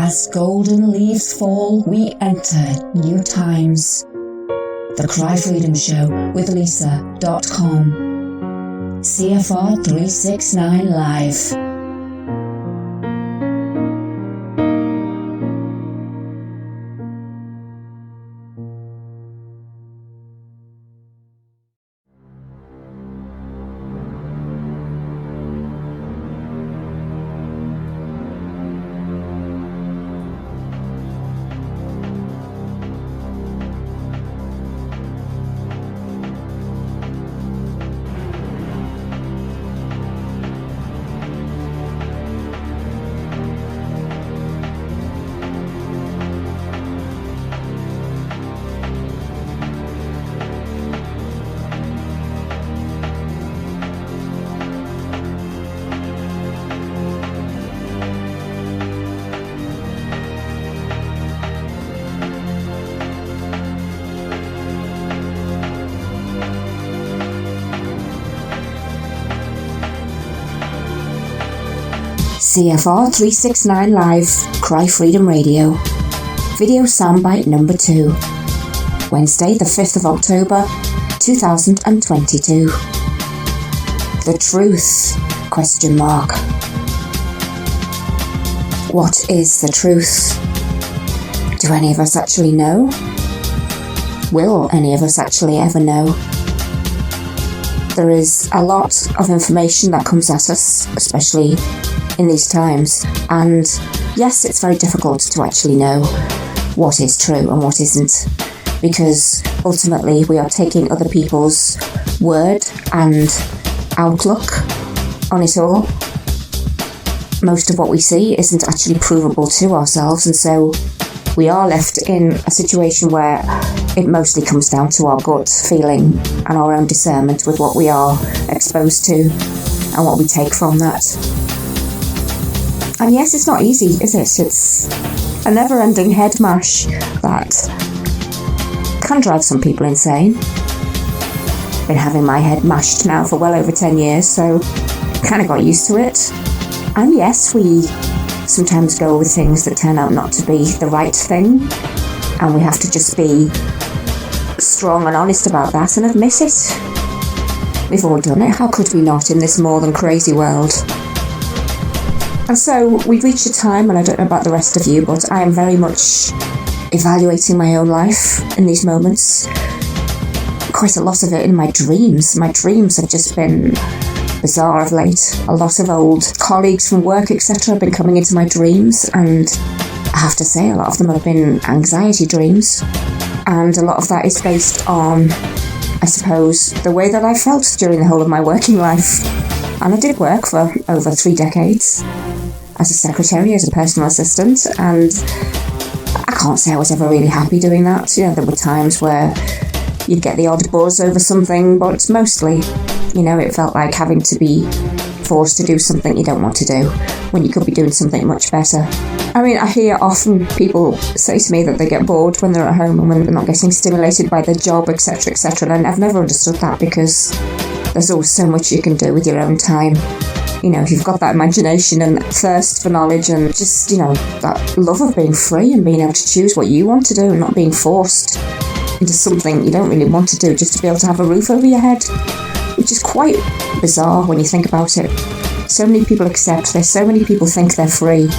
As golden leaves fall, we enter new times. The Cry Freedom Show with Lisa.com. CFR 369 Live. CFR 369 Live, Cry Freedom Radio. Video Soundbite number 2. Wednesday, the 5th of October, 2022. The truth? ? What is the truth? Do any of us actually know? Will any of us actually ever know? There is a lot of information that comes at us, especially in these times, and yes, it's very difficult to actually know what is true and what isn't, because ultimately we are taking other people's word and outlook on it all. Most of what we see isn't actually provable to ourselves, and so we are left in a situation where it mostly comes down to our gut feeling and our own discernment with what we are exposed to and what we take from that. And yes, it's not easy, is it? It's a never-ending head mash that can drive some people insane. Been having my head mashed now for well over 10 years, so kind of got used to it. And yes, we sometimes go with things that turn out not to be the right thing, and we have to just be strong and honest about that and admit it. We've all done it. How could we not in this more than crazy world? And so we've reached a time, and I don't know about the rest of you, but I am very much evaluating my own life in these moments. Quite a lot of it in my dreams. My dreams have just been bizarre of late. A lot of old colleagues from work, etc. have been coming into my dreams, and I have to say a lot of them have been anxiety dreams. And a lot of that is based on, I suppose, the way that I felt during the whole of my working life. And I did work for over 3 decades as a secretary, as a personal assistant, and I can't say I was ever really happy doing that. You know, there were times where you'd get the odd buzz over something, but mostly, you know, it felt like having to be forced to do something you don't want to do when you could be doing something much better. I mean, I hear often people say to me that they get bored when they're at home and when they're not getting stimulated by their job, etc., etc., and I've never understood that, because there's always so much you can do with your own time. You know, if you've got that imagination and thirst for knowledge and just, you know, that love of being free and being able to choose what you want to do and not being forced into something you don't really want to do just to be able to have a roof over your head, which is quite bizarre when you think about it. So many people accept this, so many people think they're free,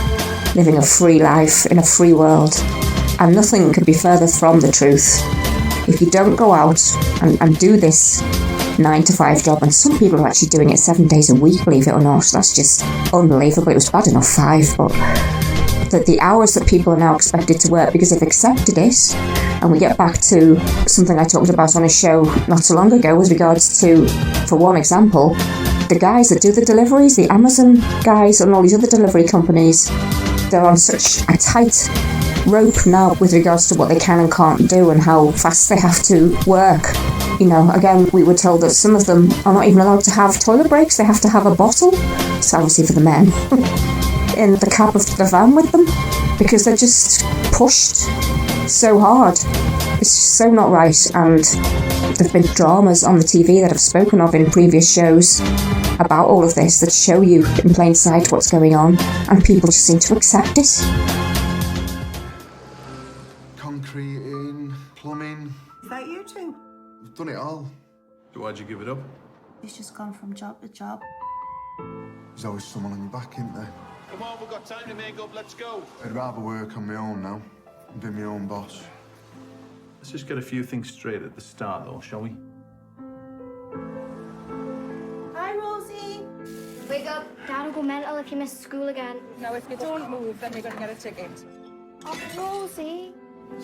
living a free life in a free world, and nothing could be further from the truth. If you don't go out and do this 9-to-5 job, and some people are actually doing it 7 days a week, believe it or not. That's just unbelievable. It was bad enough 5, but the hours that people are now expected to work because they've accepted it. And we get back to something I talked about on a show not so long ago with regards to, for one example, the guys that do the deliveries, the Amazon guys and all these other delivery companies. They're on such a tight rope now with regards to what they can and can't do and how fast they have to work. You know, again, we were told that some of them are not even allowed to have toilet breaks. They have to have a bottle, it's obviously for the men, in the cab of the van with them, because they're just pushed so hard. It's so not right. And there have been dramas on the TV that I've spoken of in previous shows about all of this that show you in plain sight what's going on, and people just seem to accept it. Lighting, plumbing. Is that you two? We've done it all. So why'd you give it up? He's just gone from job to job. There's always someone on your back, isn't there? Come on, we've got time to make up, let's go. I'd rather work on my own now and be my own boss. Let's just get a few things straight at the start, though, shall we? Hi, Rosie. Wake up. Dad will go mental if you miss school again. Now, if you don't move, then you're going to get a ticket. Oh, Rosie.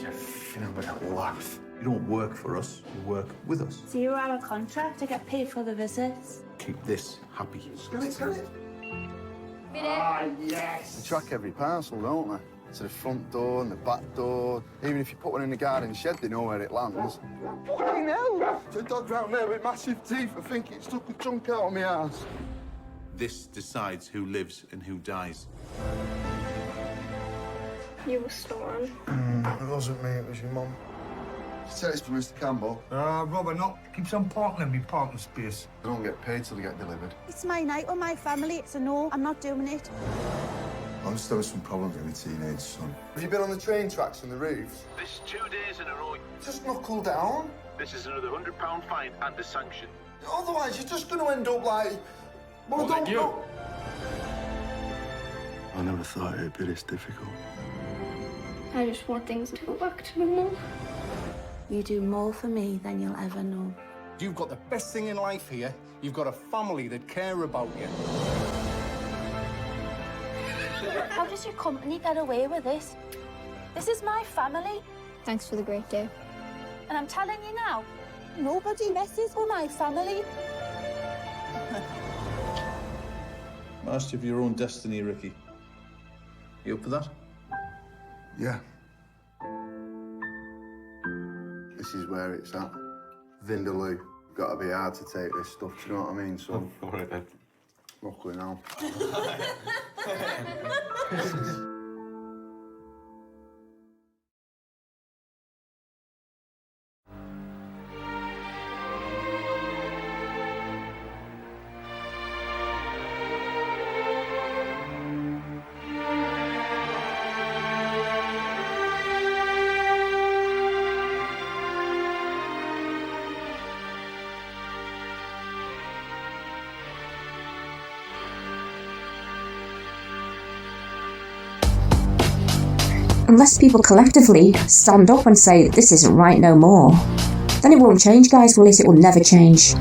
You're feeling with a laugh. You don't work for us, you work with us. 0-hour contract. I get paid for the visits. Keep this happy. Get it. Yes. They track every parcel, don't they? To the front door and the back door. Even if you put one in the garden shed, they know where it lands. Fucking hell! There's a dog round there with massive teeth. I think it took a chunk out of my ass. This decides who lives and who dies. You were snoring. It wasn't me, it was your mum. Say this for Mr. Campbell. Robert, no. Keeps on parking in me parking space. They don't get paid till they get delivered. It's my night with my family, so no, I'm not doing it. I'm just having some problems with my teenage son. Have you been on the train tracks and the roofs? This is 2 days in a row. Just knuckle down. This is another £100 fine and a sanction. Otherwise, you're just going to end up like... Well, Like you. I never thought it'd be this difficult. I just want things to go back to normal. You do more for me than you'll ever know. You've got the best thing in life here. You've got a family that care about you. How does your company get away with this? This is my family, Thanks for the great day. and I'm telling you now, nobody messes with my family. Master of your own destiny, Ricky. You up for that? Yeah. This is where it's at. Vindaloo. Got to be hard to take this stuff, do you know what I mean, son? All right, then. Luckily now. Unless people collectively stand up and say, this isn't right no more, then it won't change, guys, will it? It will never change.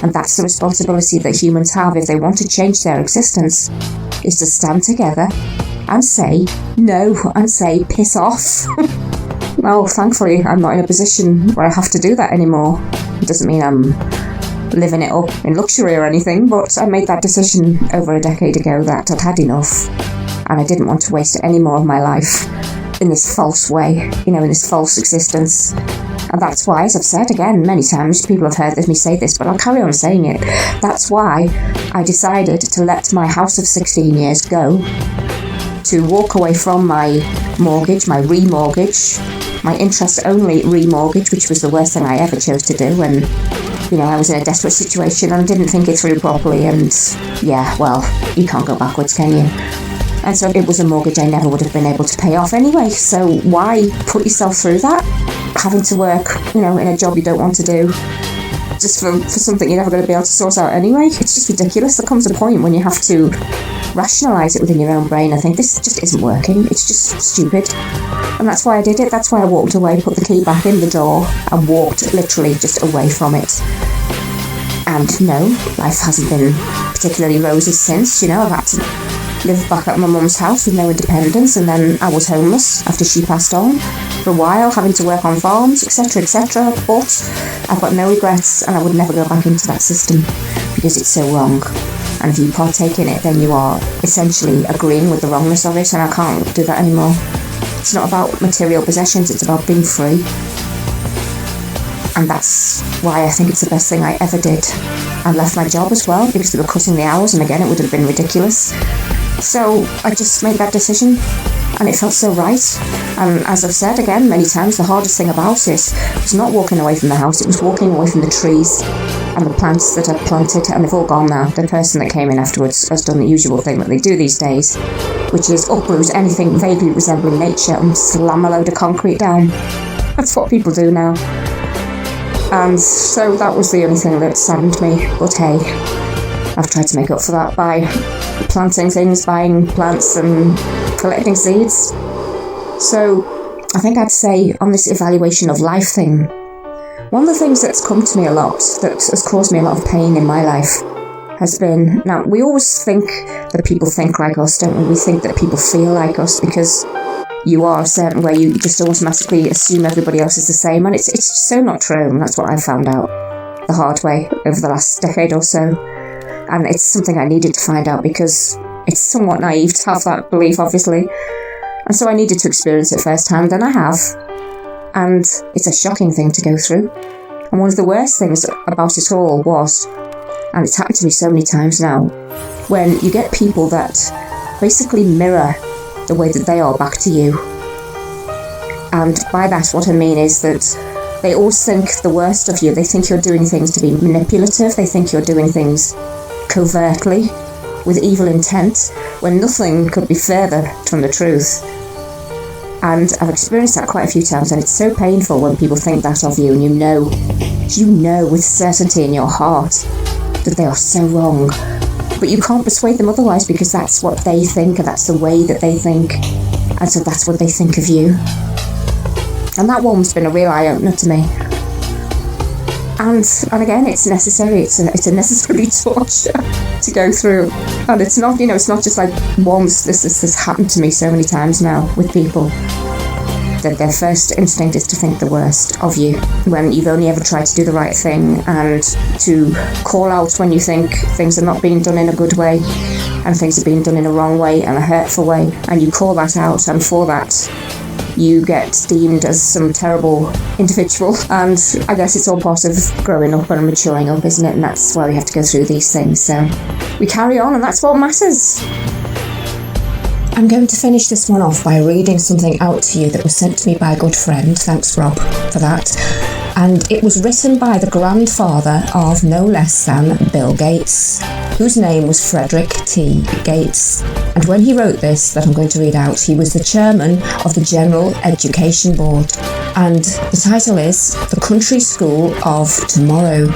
And that's the responsibility that humans have if they want to change their existence, is to stand together and say no, and say piss off. Well, thankfully, I'm not in a position where I have to do that anymore. It doesn't mean I'm living it up in luxury or anything, but I made that decision over a decade ago that I'd had enough, and I didn't want to waste any more of my life in this false way, in this false existence. And that's why, as I've said again many times, people have heard me say this, but I'll carry on saying it. That's why I decided to let my house of 16 years go, to walk away from my mortgage, my remortgage, my interest-only remortgage, which was the worst thing I ever chose to do when, I was in a desperate situation and didn't think it through properly, and yeah, well, you can't go backwards, can you? And so it was a mortgage I never would have been able to pay off anyway, so why put yourself through that? Having to work, in a job you don't want to do, just for something you're never going to be able to sort out anyway. It's just ridiculous. There comes a point when you have to rationalise it within your own brain. I think this just isn't working. It's just stupid. And that's why I did it. That's why I walked away, put the key back in the door, and walked literally just away from it. And no, life hasn't been particularly rosy since. I've had to live back at my mum's house with no independence, and then I was homeless after she passed on for a while, having to work on farms, etc, etc. But I've got no regrets, and I would never go back into that system because it's so wrong. And if you partake in it, then you are essentially agreeing with the wrongness of it, and I can't do that anymore. It's not about material possessions, it's about being free. And that's why I think it's the best thing I ever did. I left my job as well because they were cutting the hours, and again, it would have been ridiculous. So I just made that decision, and it felt so right. And as I've said again many times, the hardest thing about it was not walking away from the house, it was walking away from the trees and the plants that I'd planted, and they've all gone now. The person that came in afterwards has done the usual thing that they do these days, which is uproot anything vaguely resembling nature and slam a load of concrete down. That's what people do now. And so that was the only thing that saddened me. But hey, I've tried to make up for that by planting things, buying plants and collecting seeds. So I think I'd say on this evaluation of life thing, one of the things that's come to me a lot, that has caused me a lot of pain in my life, has been, now we always think that people think like us, don't we? We think that people feel like us because you are a certain way, you just automatically assume everybody else is the same, and it's so not true, and that's what I found out the hard way over the last decade or so. And it's something I needed to find out because it's somewhat naive to have that belief, obviously. And so I needed to experience it firsthand, and I have. And it's a shocking thing to go through. And one of the worst things about it all was, and it's happened to me so many times now, when you get people that basically mirror the way that they are back to you. And by that, what I mean is that they always think the worst of you. They think you're doing things to be manipulative. They think you're doing things covertly, with evil intent, when nothing could be further from the truth. And I've experienced that quite a few times, and it's so painful when people think that of you, and you know with certainty in your heart that they are so wrong. But you can't persuade them otherwise because that's what they think, and that's the way that they think, and so that's what they think of you. And that one's been a real eye-opener to me. And again, it's necessary. It's a necessary torture to go through. And it's not, it's not just like once. This has happened to me so many times now with people. That their first instinct is to think the worst of you when you've only ever tried to do the right thing, and to call out when you think things are not being done in a good way and things are being done in a wrong way and a hurtful way, and you call that out, and for that you get deemed as some terrible individual. And I guess it's all part of growing up and maturing up, isn't it? And that's why we have to go through these things. So we carry on, and that's what matters. I'm going to finish this one off by reading something out to you that was sent to me by a good friend. Thanks, Rob, for that. And it was written by the grandfather of no less than Bill Gates, whose name was Frederick T. Gates. And when he wrote this that I'm going to read out, he was the chairman of the General Education Board. And the title is The Country School of Tomorrow,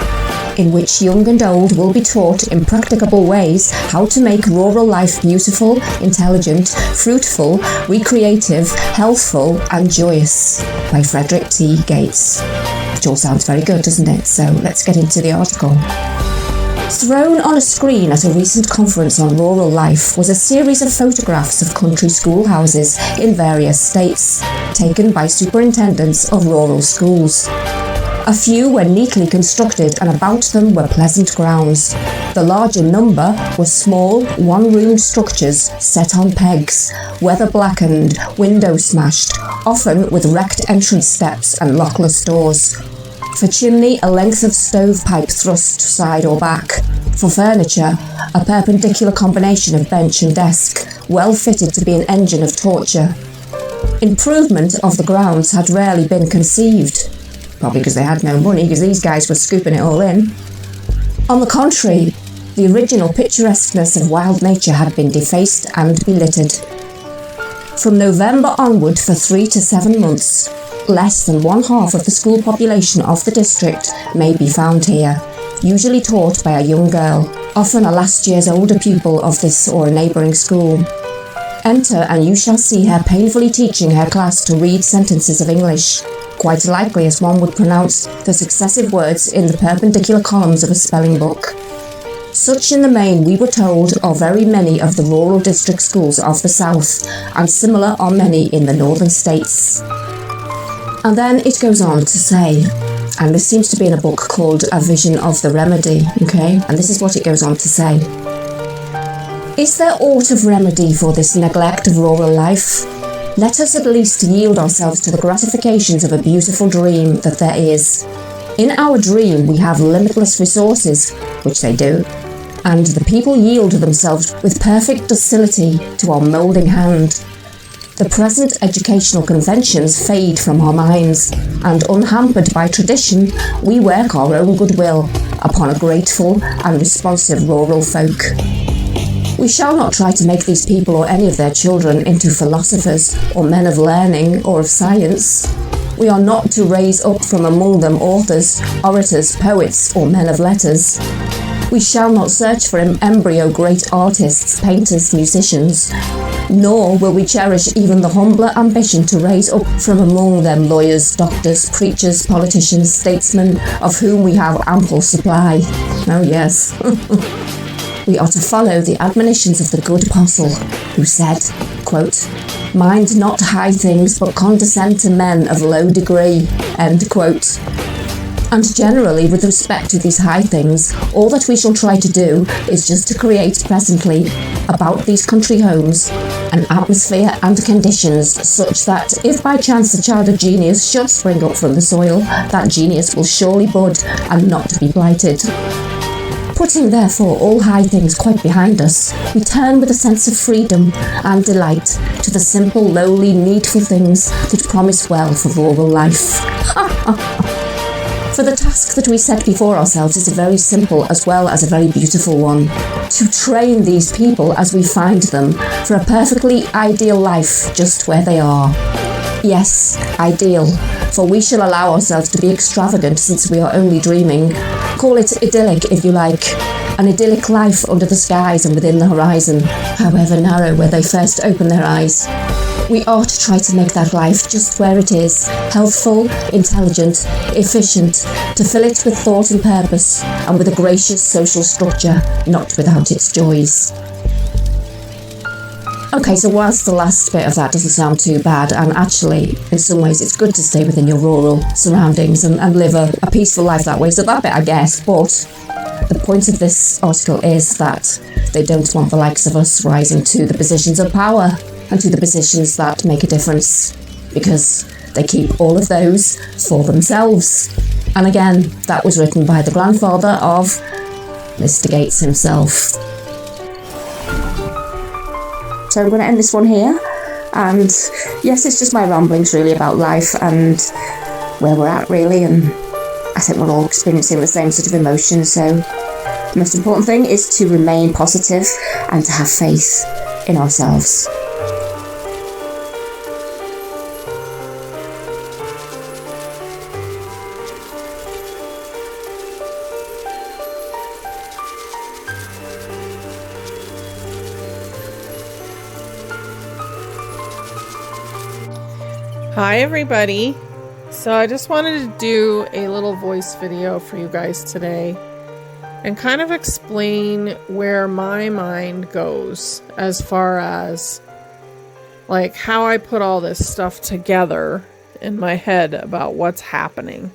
in which young and old will be taught in practicable ways how to make rural life beautiful, intelligent, fruitful, recreative, healthful and joyous, by Frederick T. Gates. Which all sounds very good, doesn't it? So let's get into the article. Thrown on a screen at a recent conference on rural life was a series of photographs of country schoolhouses in various states, taken by superintendents of rural schools. A few were neatly constructed, and about them were pleasant grounds. The larger number were small, one-room structures set on pegs, weather-blackened, window-smashed, often with wrecked entrance steps and lockless doors. For chimney, a length of stovepipe thrust side or back. For furniture, a perpendicular combination of bench and desk, well fitted to be an engine of torture. Improvement of the grounds had rarely been conceived. Probably because they had no money, because these guys were scooping it all in. On the contrary, the original picturesqueness of wild nature had been defaced and belittered. From November onward, for 3 to 7 months, less than one half of the school population of the district may be found here, usually taught by a young girl, often a last year's older pupil of this or a neighbouring school. Enter and you shall see her painfully teaching her class to read sentences of English, quite likely as one would pronounce the successive words in the perpendicular columns of a spelling book. Such in the main, we were told, are very many of the rural district schools of the south, and similar are many in the northern states. And then it goes on to say, and this seems to be in a book called A Vision of the Remedy, okay? And this is what it goes on to say. Is there aught of remedy for this neglect of rural life? Let us at least yield ourselves to the gratifications of a beautiful dream that there is. In our dream we have limitless resources, which they do, and the people yield themselves with perfect docility to our moulding hand. The present educational conventions fade from our minds, and unhampered by tradition, we work our own goodwill upon a grateful and responsive rural folk. We shall not try to make these people or any of their children into philosophers or men of learning or of science. We are not to raise up from among them authors, orators, poets, or men of letters. We shall not search for embryo great artists, painters, musicians, nor will we cherish even the humbler ambition to raise up from among them lawyers, doctors, preachers, politicians, statesmen, of whom we have ample supply. Oh yes. We are to follow the admonitions of the good apostle, who said, quote, "Mind not high things, but condescend to men of low degree," end quote. And generally, with respect to these high things, all that we shall try to do is just to create presently, about these country homes, an atmosphere and conditions such that if by chance a child of genius should spring up from the soil, that genius will surely bud and not be blighted. Putting therefore all high things quite behind us, we turn with a sense of freedom and delight to the simple, lowly, needful things that promise well for rural life. For the task that we set before ourselves is a very simple as well as a very beautiful one. To train these people as we find them for a perfectly ideal life just where they are. Yes, ideal, for we shall allow ourselves to be extravagant since we are only dreaming. Call it idyllic if you like. An idyllic life under the skies and within the horizon, however narrow where they first open their eyes. We are to try to make that life just where it is, healthful, intelligent, efficient, to fill it with thought and purpose, and with a gracious social structure, not without its joys. Okay, so whilst the last bit of that doesn't sound too bad, and actually, in some ways, it's good to stay within your rural surroundings and live a peaceful life that way, so that bit I guess, but the point of this article is that they don't want the likes of us rising to the positions of power and to the positions that make a difference, because they keep all of those for themselves. And again, that was written by the grandfather of Mr. Gates himself. So I'm going to end this one here, and yes, it's just my ramblings really about life and where we're at really, and I think we're all experiencing the same sort of emotions, so the most important thing is to remain positive and to have faith in ourselves. Hi everybody. So I just wanted to do a little voice video for you guys today and kind of explain where my mind goes as far as like how I put all this stuff together in my head about what's happening.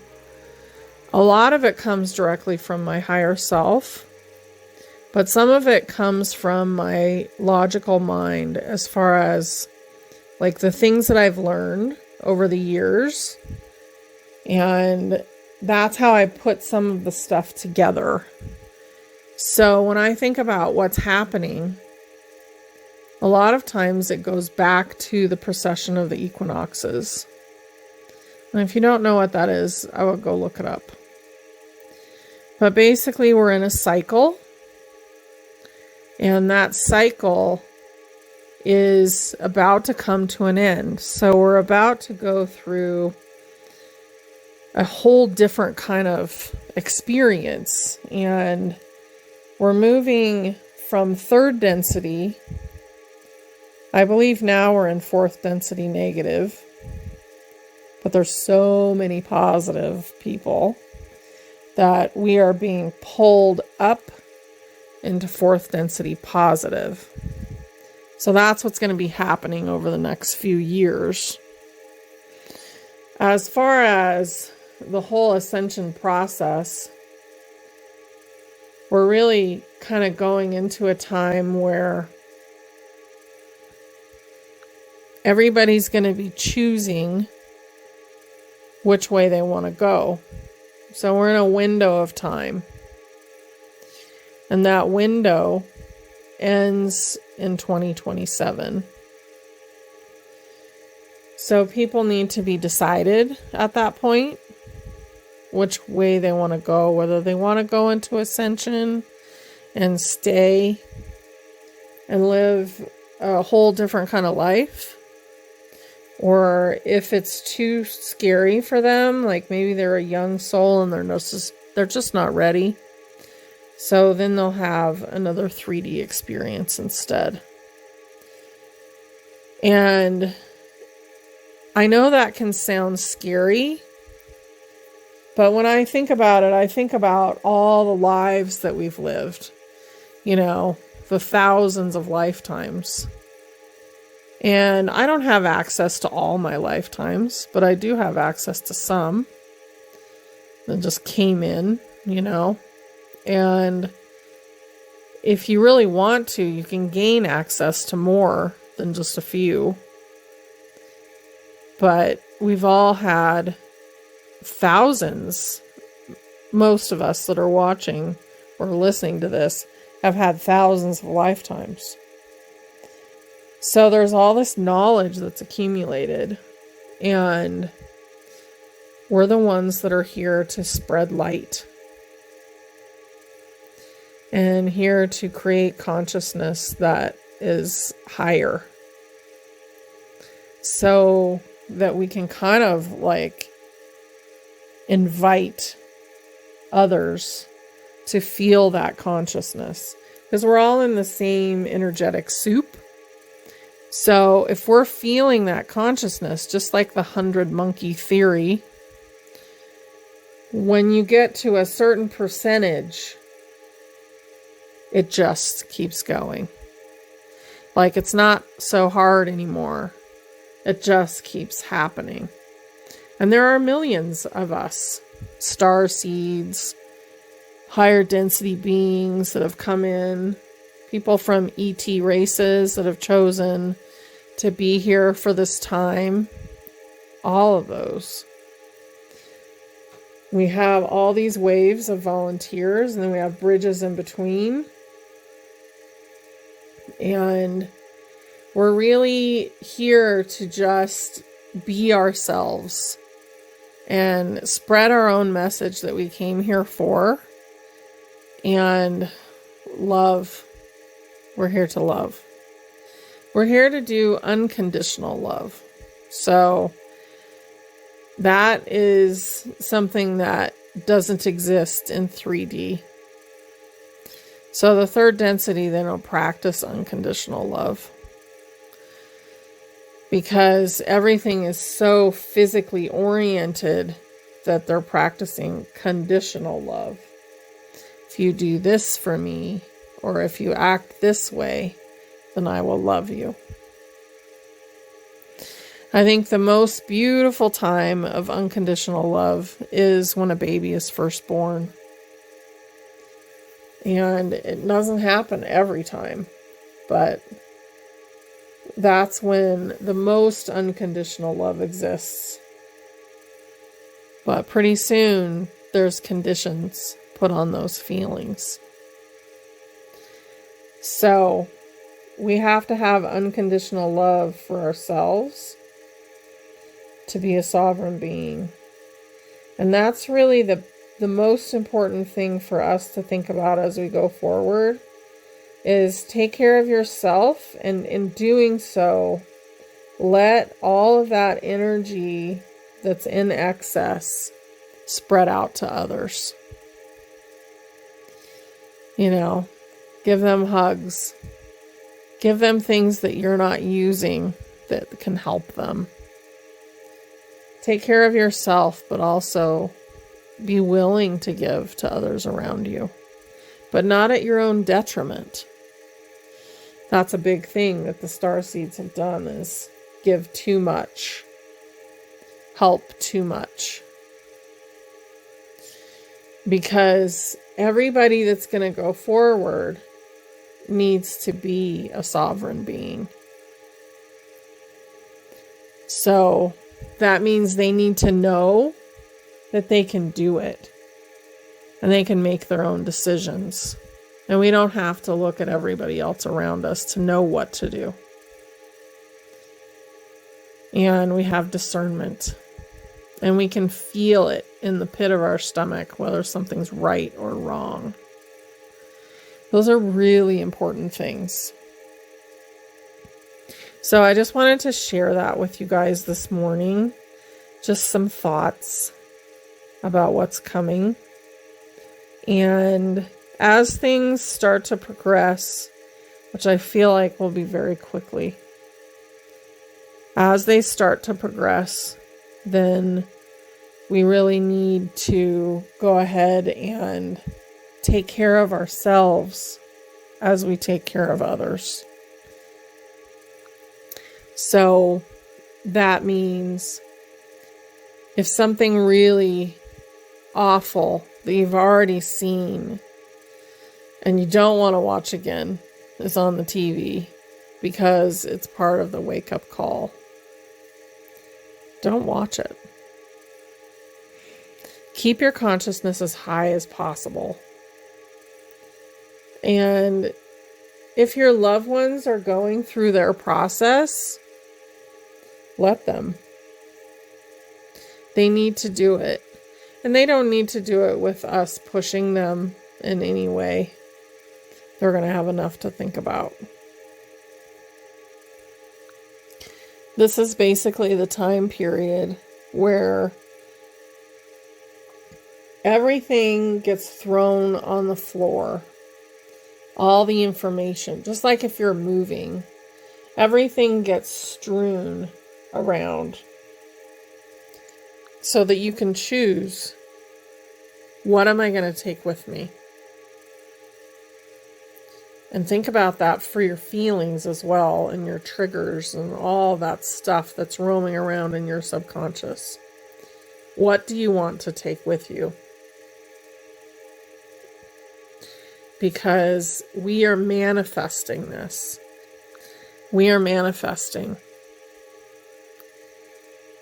A lot of it comes directly from my higher self, but some of it comes from my logical mind as far as like the things that I've learned over the years, and that's how I put some of the stuff together. So when I think about what's happening, a lot of times it goes back to the precession of the equinoxes. And if you don't know what that is, I would go look it up. But basically we're in a cycle, and that cycle is about to come to an end. So we're about to go through a whole different kind of experience, and we're moving from third density. I believe now we're in fourth density negative, but there's so many positive people that we are being pulled up into fourth density positive. So that's what's going to be happening over the next few years. As far as the whole ascension process, we're really kind of going into a time where everybody's going to be choosing which way they want to go. So we're in a window of time. And that window ends in 2027. So people need to be decided at that point which way they want to go, whether they want to go into ascension and stay and live a whole different kind of life, Or if it's too scary for them, like maybe they're a young soul and they're just not ready. So then they'll have another 3D experience instead. And I know that can sound scary, but when I think about it, I think about all the lives that we've lived, the thousands of lifetimes. And I don't have access to all my lifetimes, but I do have access to some that just came in, and if you really want to, you can gain access to more than just a few. But we've all had thousands. Most of us that are watching or listening to this have had thousands of lifetimes. So there's all this knowledge that's accumulated, and we're the ones that are here to spread light and here to create consciousness that is higher, so that we can kind of like invite others to feel that consciousness, because we're all in the same energetic soup. So if we're feeling that consciousness, just like the 100 monkey theory, when you get to a certain percentage, it just keeps going. Like it's not so hard anymore. It just keeps happening. And there are millions of us, star seeds, higher density beings that have come in, people from ET races that have chosen to be here for this time. All of those. We have all these waves of volunteers, and then we have bridges in between. And we're really here to just be ourselves and spread our own message that we came here for. And love. We're here to love. We're here to do unconditional love. So that is something that doesn't exist in 3D. So the third density, then, will practice unconditional love. Because everything is so physically oriented that they're practicing conditional love. If you do this for me, or if you act this way, then I will love you. I think the most beautiful time of unconditional love is when a baby is first born. And it doesn't happen every time, but that's when the most unconditional love exists. But pretty soon, there's conditions put on those feelings. So we have to have unconditional love for ourselves to be a sovereign being. And that's really the most important thing for us to think about as we go forward, is take care of yourself, and in doing so, let all of that energy that's in excess spread out to others. Give them hugs. Give them things that you're not using that can help them. Take care of yourself, but also be willing to give to others around you, but not at your own detriment. That's a big thing that the starseeds have done, is give too much, help too much. Because everybody that's going to go forward needs to be a sovereign being. So that means they need to know that they can do it, and they can make their own decisions. And we don't have to look at everybody else around us to know what to do. And we have discernment, and we can feel it in the pit of our stomach, whether something's right or wrong. Those are really important things. So I just wanted to share that with you guys this morning. Just some thoughts about what's coming. And as things start to progress, which I feel like will be very quickly, as they start to progress, then we really need to go ahead and take care of ourselves as we take care of others. So that means if something really awful that you've already seen and you don't want to watch again is on the TV because it's part of the wake-up call, don't watch it. Keep your consciousness as high as possible. And if your loved ones are going through their process, let them. They need to do it. And they don't need to do it with us pushing them in any way. They're going to have enough to think about. This is basically the time period where everything gets thrown on the floor. All the information, just like if you're moving, everything gets strewn around so that you can choose, what am I going to take with me? And think about that for your feelings as well, and your triggers and all that stuff that's roaming around in your subconscious. What do you want to take with you? Because we are manifesting this. We are manifesting.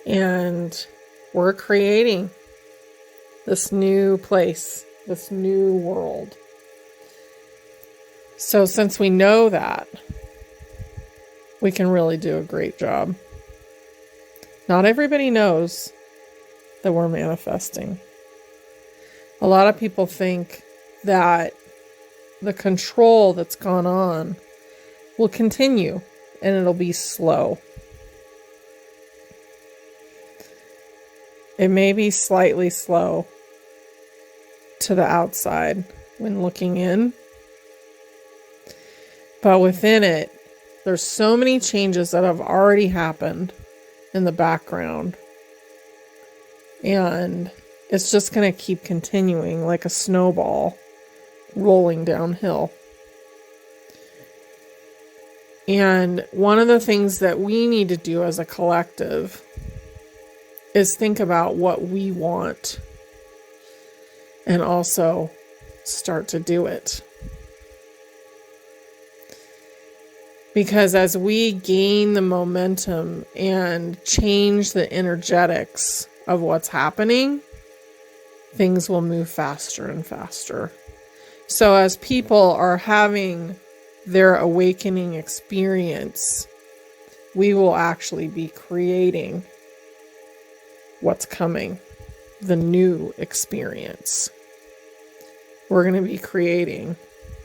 And we're creating this new place, this new world. So since we know that, we can really do a great job. Not everybody knows that we're manifesting. A lot of people think that the control that's gone on will continue and it'll be slow. It may be slightly slow to the outside when looking in, but within it, there's so many changes that have already happened in the background, and it's just going to keep continuing like a snowball rolling downhill. And one of the things that we need to do as a collective is think about what we want and also start to do it. Because as we gain the momentum and change the energetics of what's happening, things will move faster and faster. So as people are having their awakening experience, we will actually be creating what's coming, the new experience. We're going to be creating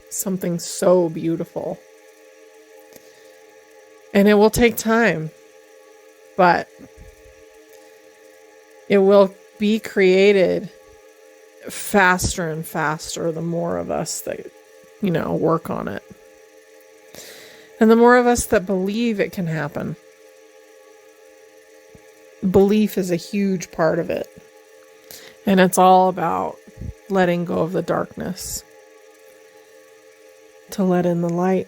something so beautiful. And it will take time, but it will be created faster and faster the more of us that, work on it. And the more of us that believe it can happen. Belief is a huge part of it. And it's all about letting go of the darkness to let in the light.